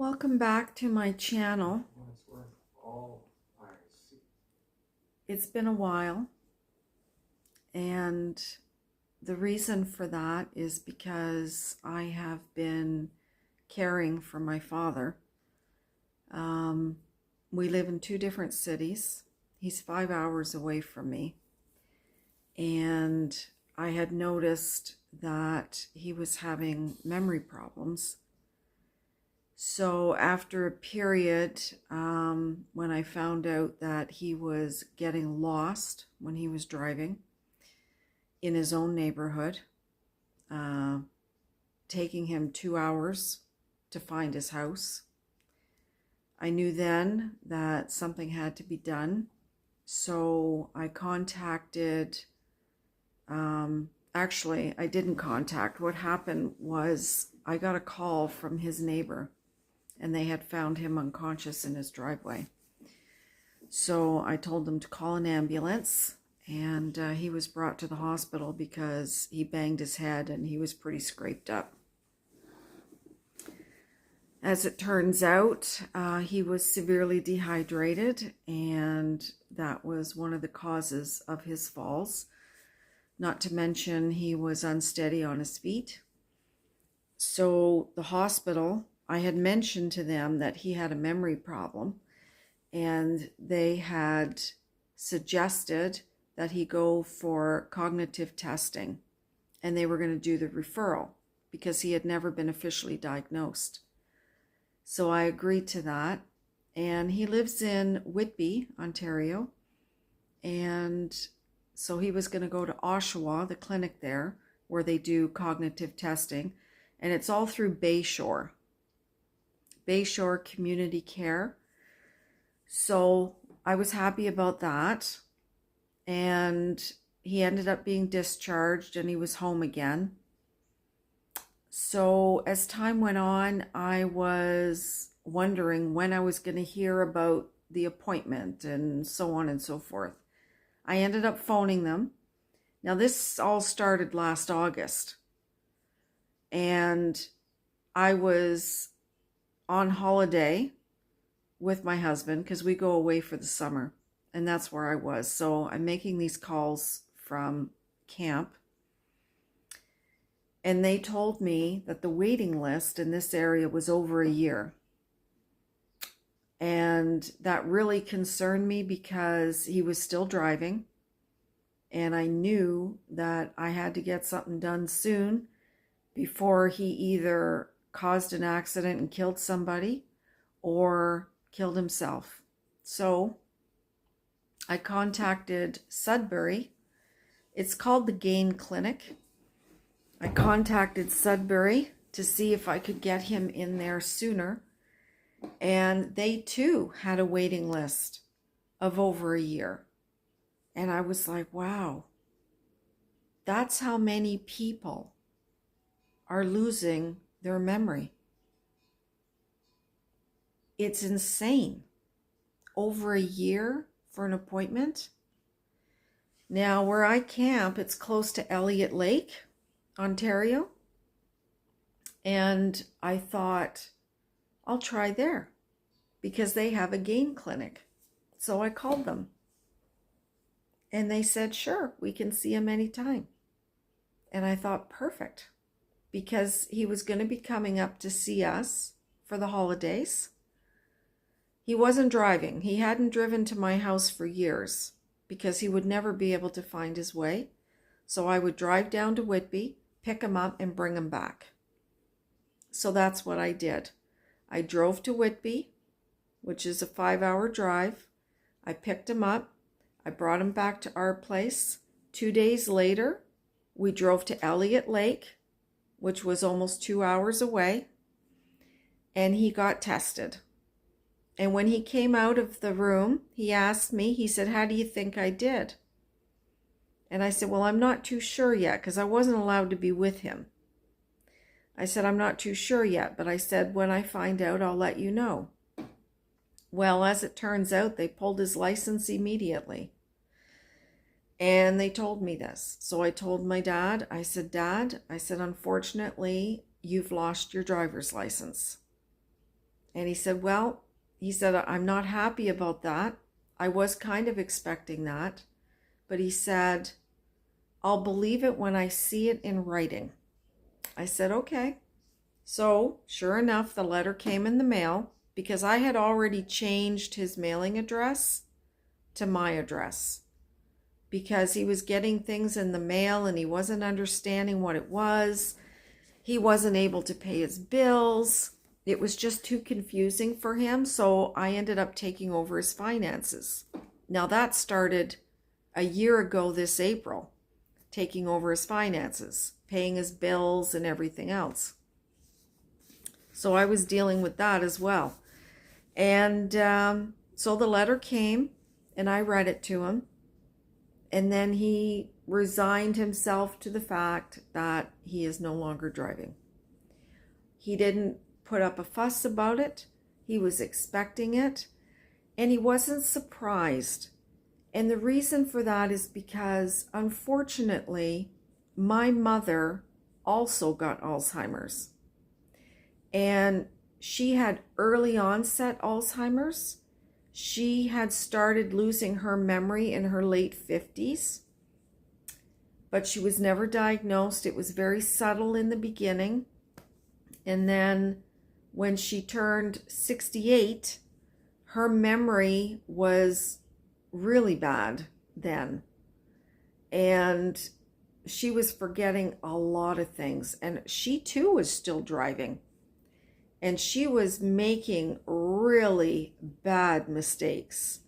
Welcome back to my channel. It's been a while, and the reason for that is because I have been caring for my father. We live in two different cities. He's 5 hours away from me, and I had noticed that he was having memory problems. So after a period, when I found out that he was getting lost when he was driving in his own neighborhood, taking him 2 hours to find his house, I knew then that something had to be done. So I contacted, actually I didn't contact. What happened was I got a call from his neighbor, and they had found him unconscious in his driveway. So I told them to call an ambulance, and he was brought to the hospital because he banged his head and he was pretty scraped up. As it turns out, he was severely dehydrated, and that was one of the causes of his falls. Not to mention he was unsteady on his feet. So the hospital, I had mentioned to them that he had a memory problem, and they had suggested that he go for cognitive testing, and they were going to do the referral because he had never been officially diagnosed. So I agreed to that, and he lives in Whitby, Ontario, and so he was going to go to Oshawa, the clinic there, where they do cognitive testing, and it's all through Bayshore Community Care. So I was happy about that, and he ended up being discharged and he was home again. So as time went on, I was wondering when I was going to hear about the appointment and so on and so forth. I ended up phoning them. Now this all started last August, and I was on holiday with my husband because we go away for the summer, and that's where I was. So I'm making these calls from camp, and they told me that the waiting list in this area was over a year. And that really concerned me because he was still driving, and I knew that I had to get something done soon before he either caused an accident and killed somebody or killed himself. So I contacted Sudbury. It's called the Gain Clinic. I contacted Sudbury to see if I could get him in there sooner, and they too had a waiting list of over a year. And I was like, wow, that's how many people are losing their memory. It's insane. Over a year for an appointment. Now, where I camp, it's close to Elliott Lake, Ontario. And I thought, I'll try there because they have a Gain clinic. So I called them, and they said, sure, we can see him anytime. And I thought, perfect, because he was going to be coming up to see us for the holidays. He wasn't driving. He hadn't driven to my house for years because he would never be able to find his way. So I would drive down to Whitby, pick him up, and bring him back. So that's what I did. I drove to Whitby, which is a 5-hour drive. I picked him up. I brought him back to our place. 2 days later, we drove to Elliott Lake, which was almost 2 hours away, and he got tested. And when he came out of the room, he asked me, he said, how do you think I did? And I said, well, I'm not too sure yet because I wasn't allowed to be with him. I said, I'm not too sure yet, but I said, when I find out, I'll let you know. Well, as it turns out, they pulled his license immediately. And they told me this. So I told my dad, I said, Dad, I said, unfortunately, you've lost your driver's license. And he said, well, he said, I'm not happy about that. I was kind of expecting that. But he said, I'll believe it when I see it in writing. I said, okay. So, sure enough, the letter came in the mail because I had already changed his mailing address to my address because he was getting things in the mail and he wasn't understanding what it was. He wasn't able to pay his bills. It was just too confusing for him. So I ended up taking over his finances. Now that started a year ago this April, taking over his finances, paying his bills and everything else. So I was dealing with that as well. And so the letter came and I read it to him. And then he resigned himself to the fact that he is no longer driving. He didn't put up a fuss about it. He was expecting it. And he wasn't surprised. And the reason for that is because, unfortunately, my mother also got Alzheimer's. And she had early onset Alzheimer's. She had started losing her memory in her late 50s, but she was never diagnosed. It was very subtle in the beginning. And then when she turned 68, her memory was really bad then. And she was forgetting a lot of things. And she too was still driving. And she was making really bad mistakes.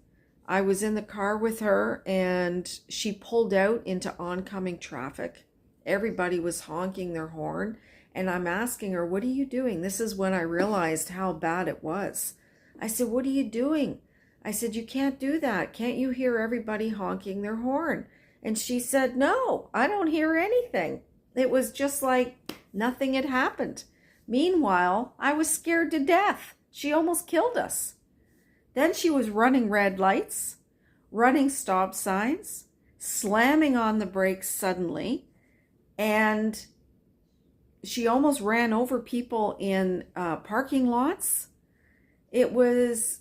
I was in the car with her and she pulled out into oncoming traffic. Everybody was honking their horn. And I'm asking her, what are you doing? This is when I realized how bad it was. I said, what are you doing? I said, you can't do that. Can't you hear everybody honking their horn? And she said, no, I don't hear anything. It was just like nothing had happened. Meanwhile, I was scared to death. She almost killed us. Then she was running red lights, running stop signs, slamming on the brakes suddenly, and she almost ran over people in parking lots. It was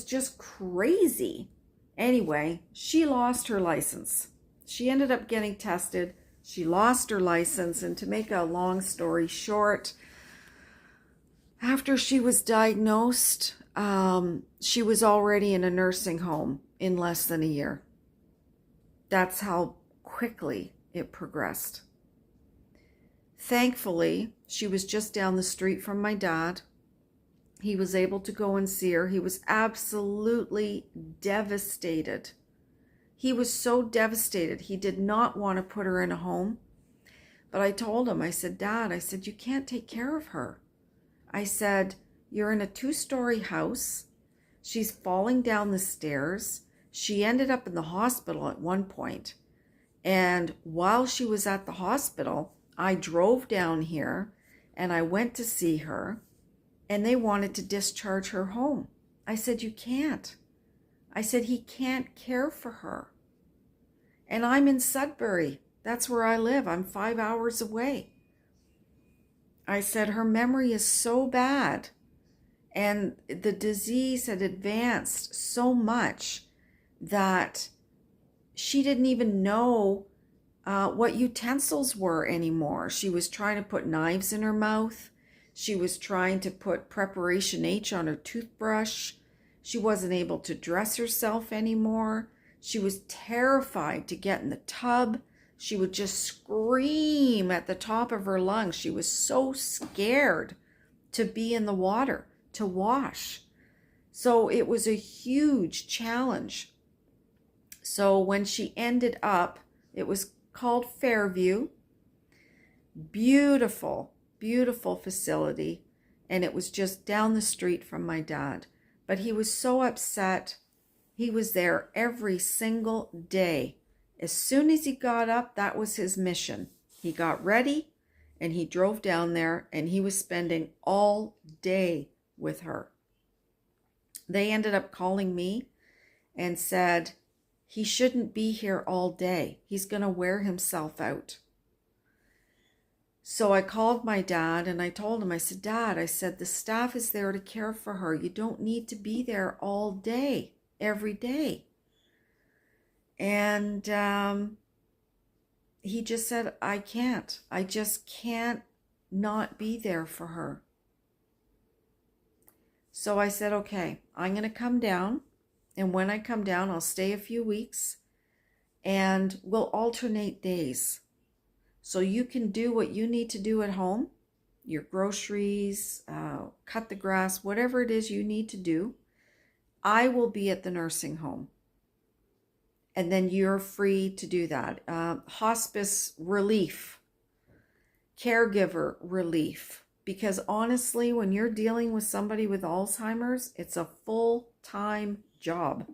just crazy. Anyway, she lost her license. She ended up getting tested. She lost her license, and to make a long story short, after she was diagnosed, she was already in a nursing home in less than a year. That's how quickly it progressed. Thankfully, she was just down the street from my dad. He was able to go and see her. He was absolutely devastated. He was so devastated. He did not want to put her in a home. But I told him, I said, Dad, I said, you can't take care of her. I said, you're in a 2-story house. She's falling down the stairs. She ended up in the hospital at one point. And while she was at the hospital, I drove down here and I went to see her and they wanted to discharge her home. I said, you can't. I said, he can't care for her. And I'm in Sudbury. That's where I live. I'm 5 hours away. I said, her memory is so bad and the disease had advanced so much that she didn't even know what utensils were anymore. She was trying to put knives in her mouth. She was trying to put Preparation H on her toothbrush. She wasn't able to dress herself anymore. She was terrified to get in the tub. She would just scream at the top of her lungs. She was so scared to be in the water, to wash. So it was a huge challenge. So when she ended up, it was called Fairview. Beautiful, beautiful facility. And it was just down the street from my dad. But he was so upset. He was there every single day. As soon as he got up, that was his mission. He got ready and he drove down there and he was spending all day with her. They ended up calling me and said, he shouldn't be here all day. He's going to wear himself out. So I called my dad and I told him, I said, Dad, I said, the staff is there to care for her. You don't need to be there all day, every day. And he just said, I can't. I just can't not be there for her. So I said, okay, I'm going to come down. And when I come down, I'll stay a few weeks and we'll alternate days. So you can do what you need to do at home, your groceries, cut the grass, whatever it is you need to do. I will be at the nursing home. And then you're free to do that. Hospice relief, caregiver relief. Because honestly, when you're dealing with somebody with Alzheimer's, it's a full-time job.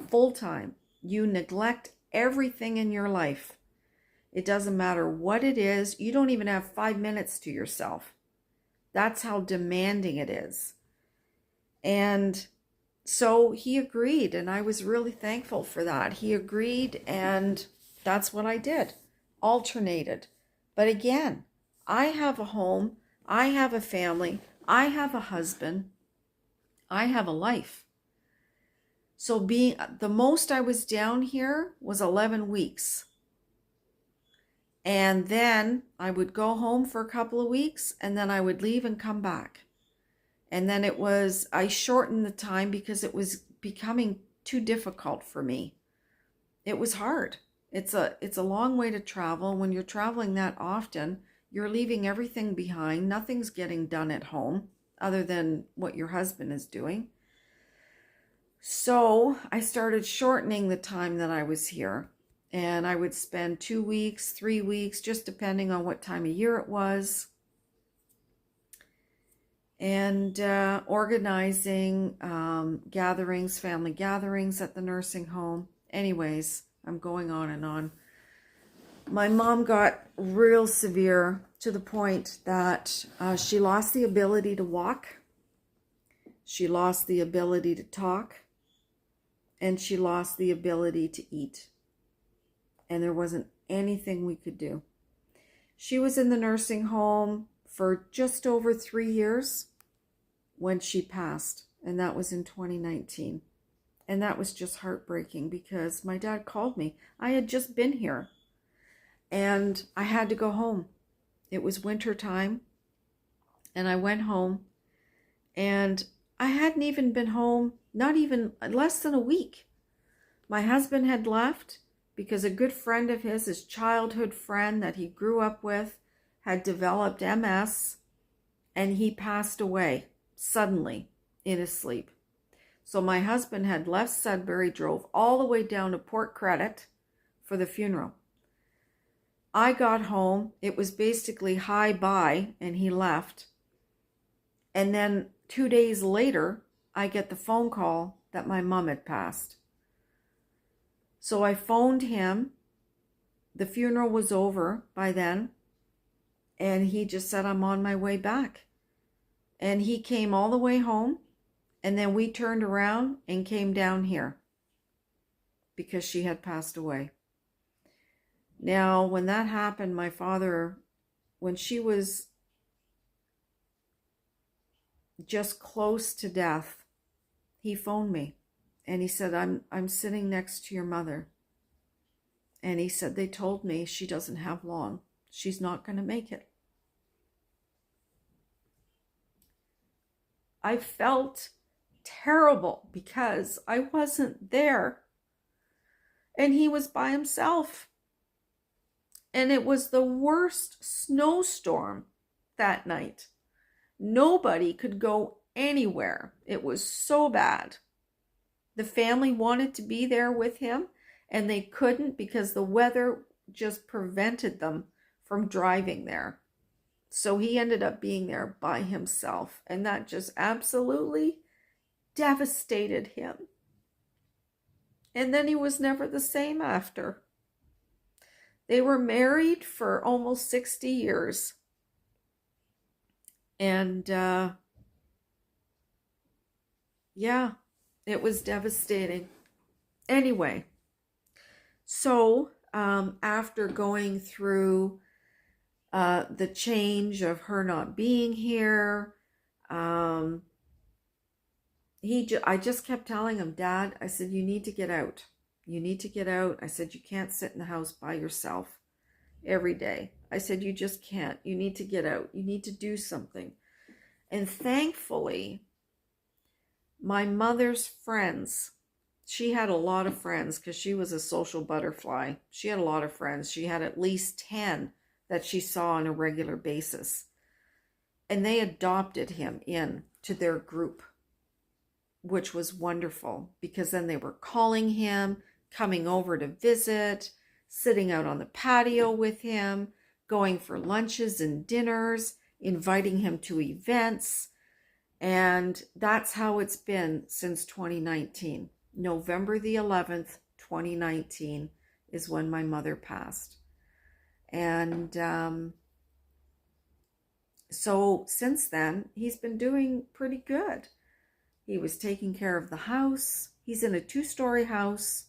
Full-time. You neglect everything in your life. It doesn't matter what it is. You don't even have 5 minutes to yourself. That's how demanding it is. And so he agreed, and I was really thankful for that. He agreed, and that's what I did. Alternated. But again, I have a home. I have a family. I have a husband. I have a life. So the most I was down here was 11 weeks. And then I would go home for a couple of weeks, and then I would leave and come back. And then I shortened the time because it was becoming too difficult for me. It was hard. It's a long way to travel. When you're traveling that often, you're leaving everything behind. Nothing's getting done at home other than what your husband is doing. So I started shortening the time that I was here. And I would spend 2 weeks, 3 weeks, just depending on what time of year it was. And organizing gatherings, family gatherings at the nursing home. Anyways, I'm going on and on. My mom got real severe to the point that she lost the ability to walk. She lost the ability to talk. And she lost the ability to eat. And there wasn't anything we could do. She was in the nursing home for just over 3 years when she passed, and that was in 2019. And that was just heartbreaking because my dad called me. I had just been here, and I had to go home. It was winter time, and I went home, and I hadn't even been home, not even less than a week. My husband had left, because a good friend of his childhood friend that he grew up with, had developed MS, and he passed away suddenly in his sleep. So my husband had left Sudbury, drove all the way down to Port Credit for the funeral. I got home. It was basically hi bye, and he left. And then 2 days later, I get the phone call that my mom had passed. So I phoned him. The funeral was over by then. And he just said, I'm on my way back. And he came all the way home. And then we turned around and came down here because she had passed away. Now, when that happened, my father, when she was just close to death, he phoned me. And he said, I'm sitting next to your mother. And he said, they told me she doesn't have long. She's not going to make it. I felt terrible because I wasn't there. And he was by himself. And it was the worst snowstorm that night. Nobody could go anywhere. It was so bad. The family wanted to be there with him, and they couldn't because the weather just prevented them from driving there. So he ended up being there by himself, and that just absolutely devastated him. And then he was never the same after. They were married for almost 60 years. And yeah, it was devastating. Anyway, so after going through the change of her not being here. Um, I just kept telling him, Dad, I said, you need to get out. You need to get out. I said, you can't sit in the house by yourself every day. I said, you just can't. You need to get out. You need to do something. And thankfully, my mother's friends, she had a lot of friends because she was a social butterfly. She had a lot of friends. She had at least 10 that she saw on a regular basis. And they adopted him in to their group, which was wonderful because then they were calling him, coming over to visit, sitting out on the patio with him, going for lunches and dinners, inviting him to events. And that's how it's been since 2019. November the 11th, 2019 is when my mother passed. And so since then, he's been doing pretty good. He was taking care of the house. He's in a 2-story house,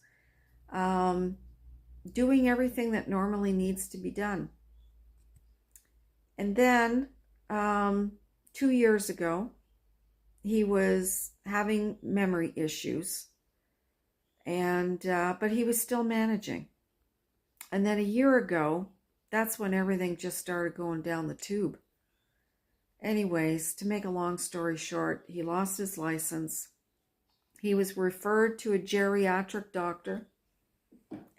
doing everything that normally needs to be done. And then 2 years ago, he was having memory issues, and but he was still managing. And then a year ago, that's when everything just started going down the tube. Anyways, to make a long story short, he lost his license. He was referred to a geriatric doctor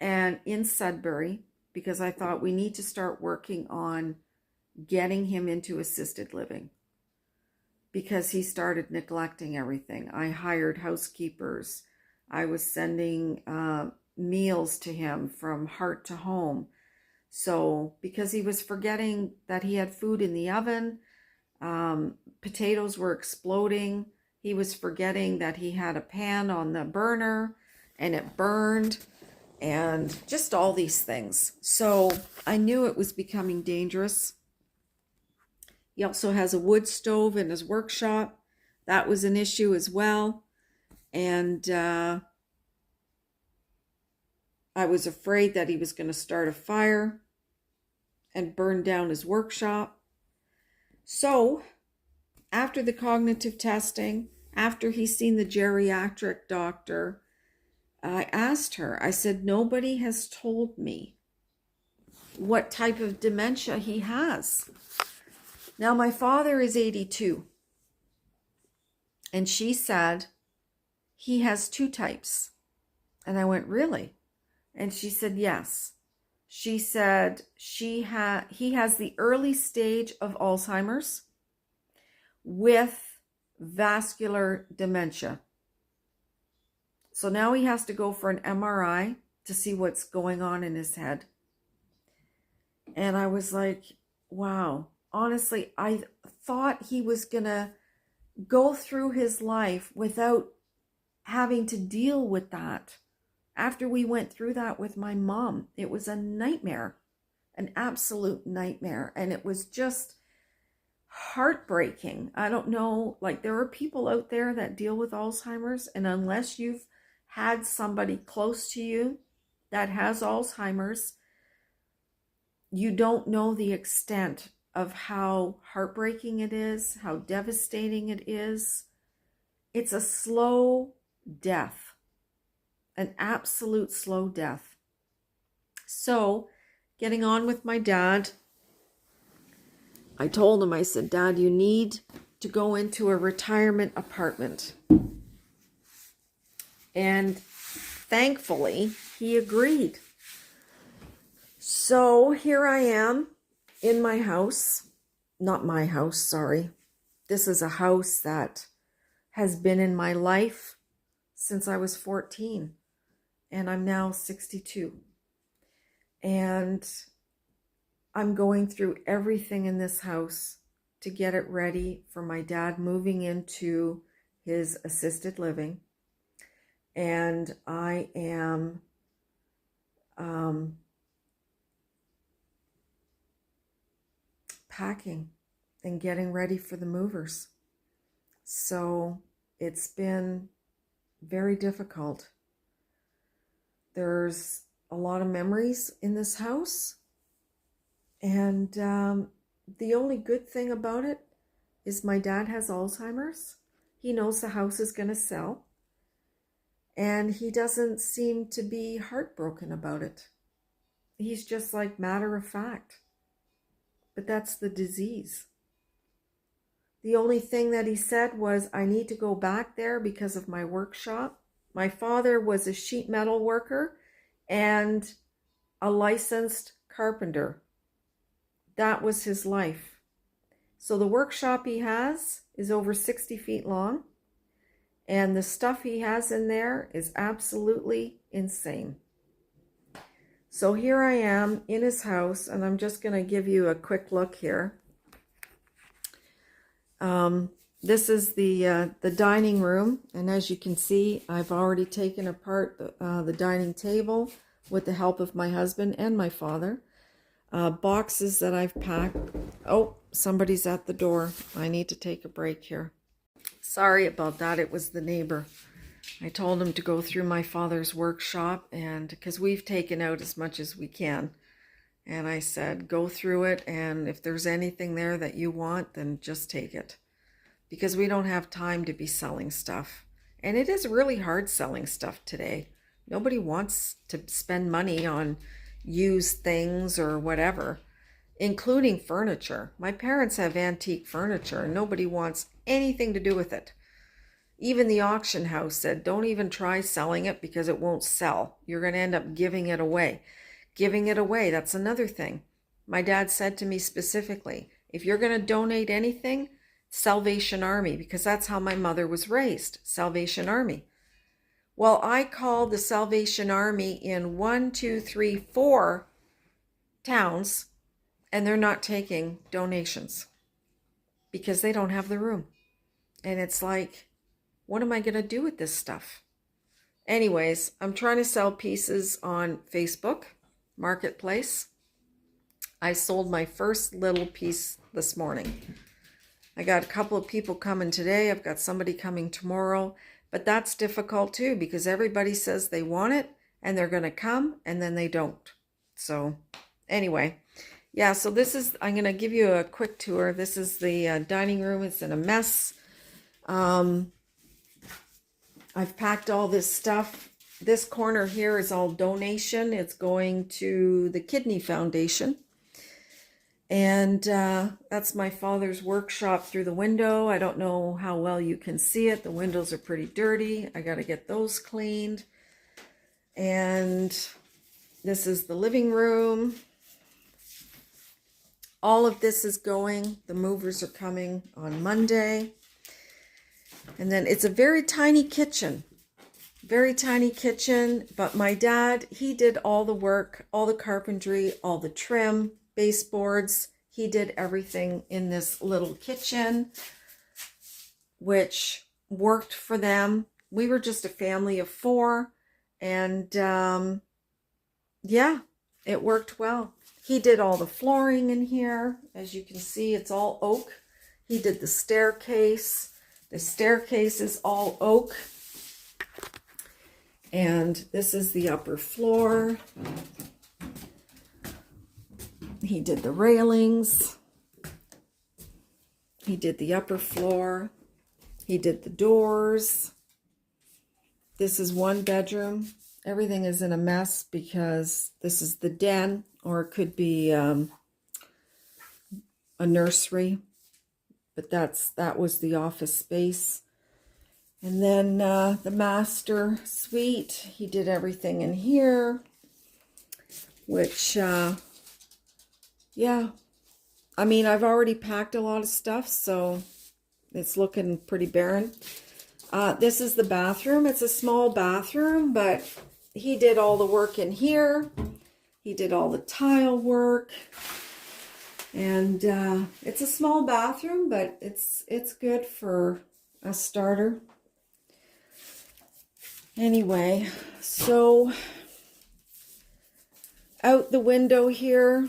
and in Sudbury because I thought we need to start working on getting him into assisted living because he started neglecting everything. I hired housekeepers. I was sending meals to him from Heart to Home. So because he was forgetting that he had food in the oven, potatoes were exploding. He was forgetting that he had a pan on the burner and it burned, and just all these things. So I knew it was becoming dangerous. He also has a wood stove in his workshop. That was an issue as well. And I was afraid that he was going to start a fire and burn down his workshop. So after the cognitive testing, after he's seen the geriatric doctor, I asked her, I said, nobody has told me what type of dementia he has. Now, my father is 82, and she said he has 2 types. And I went, really? And she said, yes. She said he has the early stage of Alzheimer's with vascular dementia. So now he has to go for an MRI to see what's going on in his head. And I was like, wow. Honestly, I thought he was going to go through his life without having to deal with that. After we went through that with my mom, it was a nightmare, an absolute nightmare. And it was just heartbreaking. I don't know, like there are people out there that deal with Alzheimer's, and unless you've had somebody close to you that has Alzheimer's, you don't know the extent of how heartbreaking it is, how devastating it is. It's a slow death, an absolute slow death. So, getting on with my dad, I told him, I said, Dad, you need to go into a retirement apartment. And thankfully, he agreed. So here I am in my house. Not my house, sorry. This is a house that has been in my life since I was 14. And I'm now 62. And I'm going through everything in this house to get it ready for my dad moving into his assisted living. And I am packing and getting ready for the movers. So it's been very difficult. There's a lot of memories in this house, And the only good thing about it is my dad has Alzheimer's. He knows the house is going to sell. And he doesn't seem to be heartbroken about it. He's just like matter of fact. But that's the disease. The only thing that he said was, I need to go back there because of my workshop. My father was a sheet metal worker and a licensed carpenter. That was his life. So the workshop he has is over 60 feet long. And the stuff he has in there is absolutely insane. So here I am in his house, and I'm just going to give you a quick look here. This is the dining room, and as you can see, I've already taken apart the dining table with the help of my husband and my father. Boxes that I've packed. Oh, somebody's at the door. I need to take a break here. Sorry about that. It was the neighbor. I told him to go through my father's workshop, and because we've taken out as much as we can. And I said, go through it, and if there's anything there that you want, then just take it. Because we don't have time to be selling stuff. And it is really hard selling stuff today. Nobody wants to spend money on used things or whatever, including furniture. My parents have antique furniture, and nobody wants anything to do with it. Even the auction house said, don't even try selling it because it won't sell. You're going to end up giving it away. Giving it away, that's another thing. My dad said to me specifically, if you're going to donate anything, Salvation Army, because that's how my mother was raised, Salvation Army. Well, I called the Salvation Army in 1, 2, 3, 4 towns, and they're not taking donations because they don't have the room. And it's like, what am I going to do with this stuff? Anyways, I'm trying to sell pieces on Facebook Marketplace. I sold my first little piece this morning. I got a couple of people coming today. I've got somebody coming tomorrow. But that's difficult too because everybody says they want it and they're going to come and then they don't. So anyway, yeah, so this is, I'm going to give you a quick tour. This is the dining room. It's in a mess. I've packed all this stuff. This corner here is all donation. It's going to the Kidney Foundation. And that's my father's workshop through the window. I don't know how well you can see it. The windows are pretty dirty. I got to get those cleaned. And this is the living room. All of this is going. The movers are coming on Monday. And then it's a very tiny kitchen. Very tiny kitchen. But my dad, he did all the work, all the carpentry, all the trim, baseboards. He did everything in this little kitchen, which worked for them. We were just a family of 4. And yeah, it worked well. He did all the flooring in here. As you can see, it's all oak. He did the staircase. The staircase is all oak. And this is the upper floor. He did the railings. He did the upper floor. He did the doors. This is one bedroom. Everything is in a mess because this is the den, or it could be a nursery. But that was the office space. And then the master suite, he did everything in here, which, yeah, I mean, I've already packed a lot of stuff, so it's looking pretty barren. This is the bathroom. It's a small bathroom, but he did all the work in here. He did all the tile work. And it's a small bathroom, but it's good for a starter. Anyway, so out the window here,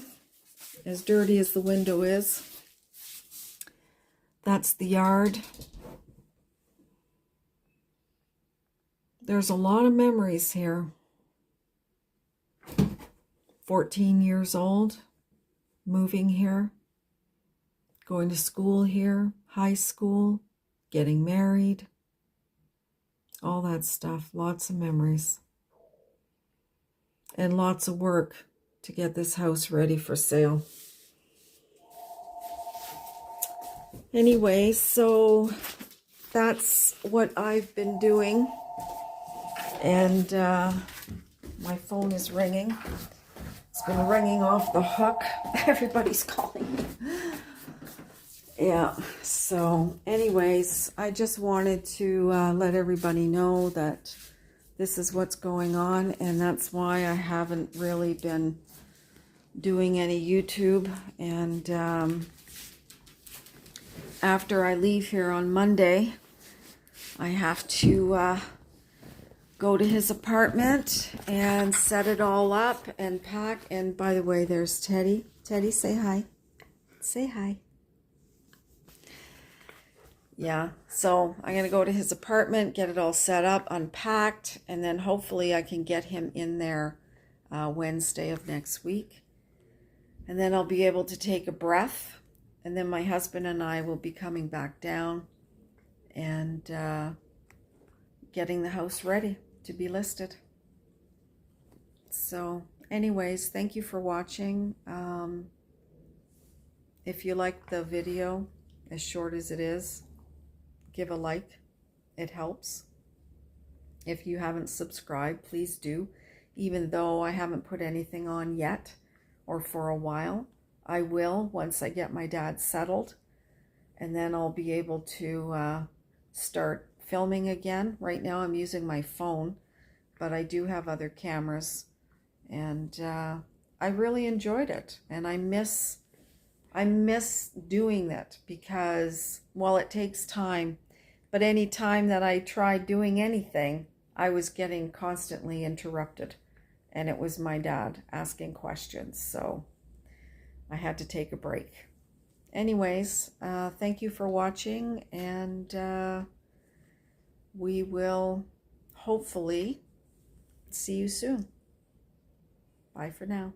as dirty as the window is, that's the yard. There's a lot of memories here. 14 years old. moving here, going to school here, high school, getting married, all that stuff. Lots of memories. And lots of work to get this house ready for sale. Anyway, so that's what I've been doing. And my phone is ringing. It's been ringing off the hook. Everybody's calling me. Yeah, so anyways, I just wanted to let everybody know that this is what's going on, and that's why I haven't really been doing any YouTube. And after I leave here on Monday, I have to go to his apartment and set it all up and pack. And by the way, there's Teddy. Teddy, say hi. Say hi. Yeah, so I'm going to go to his apartment, get it all set up, unpacked, and then hopefully I can get him in there Wednesday of next week. And then I'll be able to take a breath, and then my husband and I will be coming back down and getting the house ready to be listed. So anyways, thank you for watching. If you liked the video, as short as it is, give a like. It helps. If you haven't subscribed, please do. Even though I haven't put anything on yet or for a while, I will once I get my dad settled, and then I'll be able to start filming again. Right now I'm using my phone, but I do have other cameras, and I really enjoyed it, and I miss doing that because, well, it takes time, but any time that I tried doing anything, I was getting constantly interrupted, and it was my dad asking questions, so I had to take a break. Anyways, thank you for watching, and we will hopefully see you soon. Bye for now.